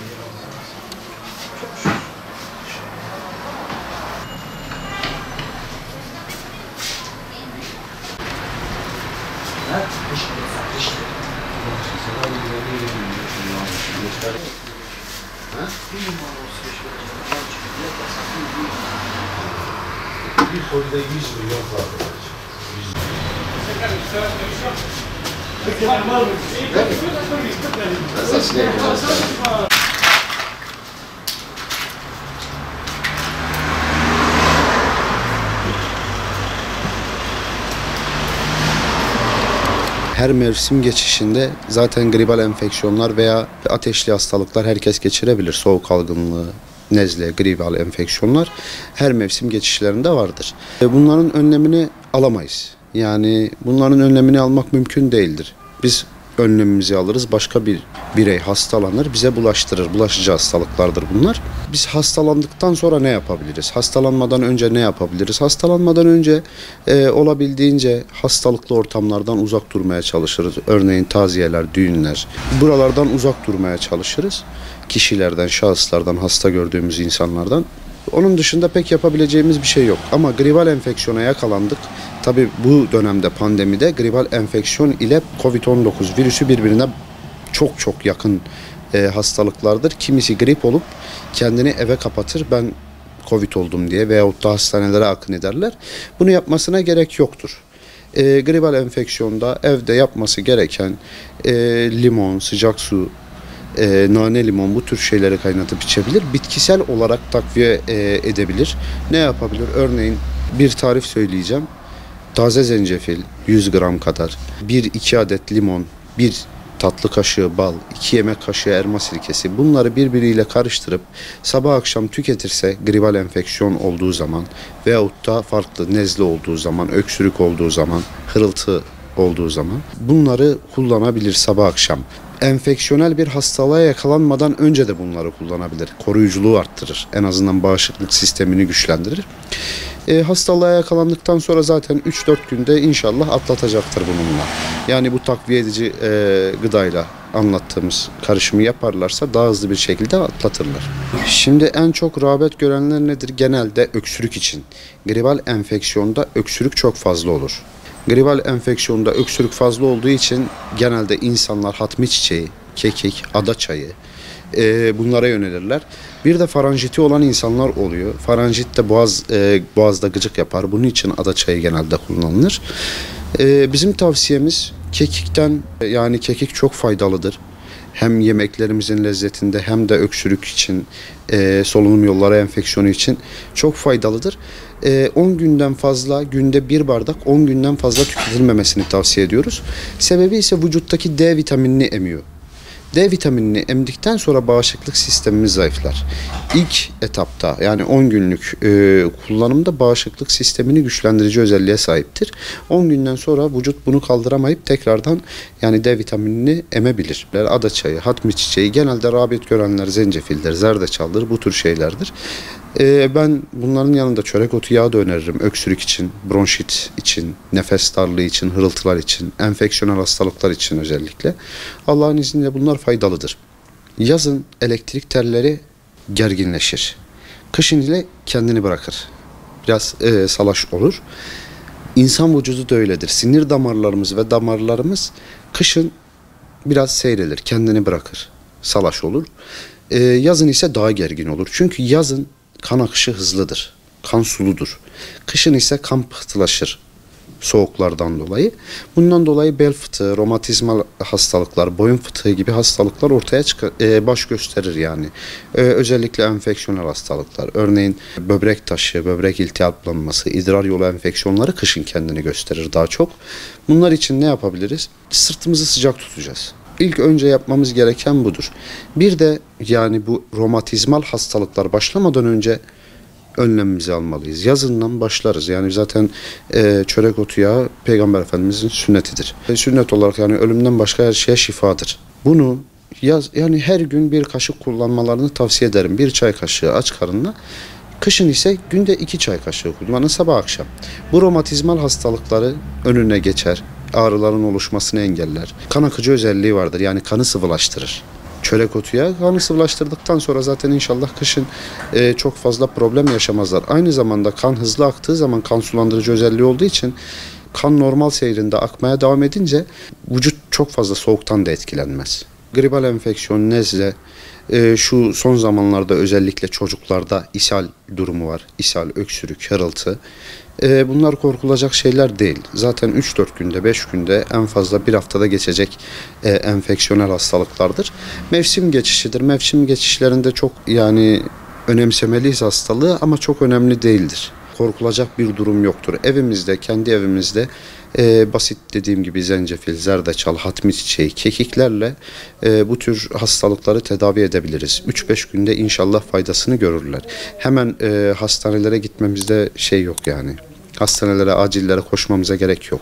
Bir kolide 100 milyon var. Her mevsim geçişinde zaten gribal enfeksiyonlar veya ateşli hastalıklar herkes geçirebilir. Soğuk algınlığı, nezle, gribal enfeksiyonlar her mevsim geçişlerinde vardır. Bunların önlemini alamayız. Yani bunların önlemini almak mümkün değildir. Biz önlemimizi alırız, başka bir birey hastalanır, bize bulaştırır. Bulaşıcı hastalıklardır bunlar. Biz hastalandıktan sonra ne yapabiliriz? Hastalanmadan önce ne yapabiliriz? Hastalanmadan önce olabildiğince hastalıklı ortamlardan uzak durmaya çalışırız. Örneğin taziyeler, düğünler. Buralardan uzak durmaya çalışırız. Kişilerden, şahıslardan, hasta gördüğümüz insanlardan. Onun dışında pek yapabileceğimiz bir şey yok. Ama gribal enfeksiyona yakalandık. Tabii bu dönemde pandemide gribal enfeksiyon ile COVID-19 virüsü birbirine çok yakın hastalıklardır. Kimisi grip olup kendini eve kapatır. Ben COVID oldum diye veyahut da hastanelere akın ederler. Bunu yapmasına gerek yoktur. Gribal enfeksiyonda evde yapması gereken limon, sıcak su, nane, limon bu tür şeyleri kaynatıp içebilir. Bitkisel olarak takviye edebilir. Ne yapabilir? Örneğin bir tarif söyleyeceğim. Taze zencefil 100 gram kadar, 1-2 adet limon, 1 tatlı kaşığı bal, 2 yemek kaşığı elma sirkesi, bunları birbiriyle karıştırıp sabah akşam tüketirse gribal enfeksiyon olduğu zaman veyahut da farklı nezle olduğu zaman, öksürük olduğu zaman, hırıltı olduğu zaman bunları kullanabilir sabah akşam. Enfeksiyonel bir hastalığa yakalanmadan önce de bunları kullanabilir. Koruyuculuğu arttırır. En azından bağışıklık sistemini güçlendirir. Hastalığa yakalandıktan sonra zaten 3-4 günde inşallah atlatacaktır bununla. Yani bu takviye edici gıdayla anlattığımız karışımı yaparlarsa daha hızlı bir şekilde atlatırlar. Şimdi en çok rağbet görenler nedir? Genelde öksürük için. Gribal enfeksiyonda öksürük çok fazla olur. Gribal enfeksiyonda öksürük fazla olduğu için genelde insanlar hatmi çiçeği, kekik, ada çayı bunlara yönelirler. Bir de faranjiti olan insanlar oluyor. Faranjit de boğazda gıcık yapar. Bunun için ada çayı genelde kullanılır. Bizim tavsiyemiz kekikten, yani kekik çok faydalıdır. Hem yemeklerimizin lezzetinde hem de öksürük için, solunum yolları enfeksiyonu için çok faydalıdır. 10 günden fazla, günde 1 bardak 10 günden fazla tüketilmemesini tavsiye ediyoruz. Sebebi ise vücuttaki D vitaminini emiyor. D vitaminini emdikten sonra bağışıklık sistemimiz zayıflar. İlk etapta yani 10 günlük kullanımda bağışıklık sistemini güçlendirici özelliğe sahiptir. 10 günden sonra vücut bunu kaldıramayıp tekrardan yani D vitaminini emebilir. Ada çayı, hatmi çiçeği, genelde rağbet görenler zencefildir, zerdeçaldır, bu tür şeylerdir. Ben bunların yanında çörek otu yağı da öneririm. Öksürük için, bronşit için, nefes darlığı için, hırıltılar için, enfeksiyonel hastalıklar için özellikle. Allah'ın izniyle bunlar faydalıdır. Yazın elektrik telleri gerginleşir. Kışın ile kendini bırakır. Biraz salaş olur. İnsan vücudu da öyledir. Sinir damarlarımız ve damarlarımız kışın biraz seyrelir, kendini bırakır. Salaş olur. Yazın ise daha gergin olur. Çünkü yazın kan akışı hızlıdır. Kan suludur. Kışın ise kan pıhtılaşır soğuklardan dolayı. Bundan dolayı bel fıtığı, romatizmal hastalıklar, boyun fıtığı gibi hastalıklar ortaya baş gösterir yani. Özellikle enfeksiyonel hastalıklar. Örneğin böbrek taşı, böbrek iltihaplanması, idrar yolu enfeksiyonları kışın kendini gösterir daha çok. Bunlar için ne yapabiliriz? Sırtımızı sıcak tutacağız. İlk önce yapmamız gereken budur. Bir de yani bu romatizmal hastalıklar başlamadan önce önlemimizi almalıyız. Yazından başlarız. Yani zaten çörek otu yağı Peygamber Efendimizin sünnetidir. Sünnet olarak yani ölümden başka her şeye şifadır. Bunu yani her gün bir kaşık kullanmalarını tavsiye ederim. Bir çay kaşığı aç karınla. Kışın ise günde 2 çay kaşığı kullanın sabah akşam. Bu romatizmal hastalıkları önüne geçer. Ağrıların oluşmasını engeller. Kan akıcı özelliği vardır. Yani kanı sıvılaştırır. çörek otuya. Kanı sıvılaştırdıktan sonra zaten inşallah kışın çok fazla problem yaşamazlar. Aynı zamanda kan hızlı aktığı zaman kan sulandırıcı özelliği olduğu için kan normal seyrinde akmaya devam edince vücut çok fazla soğuktan da etkilenmez. Gribal enfeksiyon, nezle, şu son zamanlarda özellikle çocuklarda ishal durumu var. İshal, öksürük, hırıltı. Bunlar korkulacak şeyler değil. Zaten 3-4 günde, 5 günde, en fazla bir haftada geçecek enfeksiyonel hastalıklardır. Mevsim geçişidir. Mevsim geçişlerinde çok önemsemeliyiz hastalığı ama çok önemli değildir. Korkulacak bir durum yoktur. Evimizde, kendi evimizde basit dediğim gibi zencefil, zerdeçal, hatmi çiçeği, kekiklerle bu tür hastalıkları tedavi edebiliriz. 3-5 günde inşallah faydasını görürler. Hemen hastanelere gitmemizde şey yok yani. Hastanelere, acillere koşmamıza gerek yok.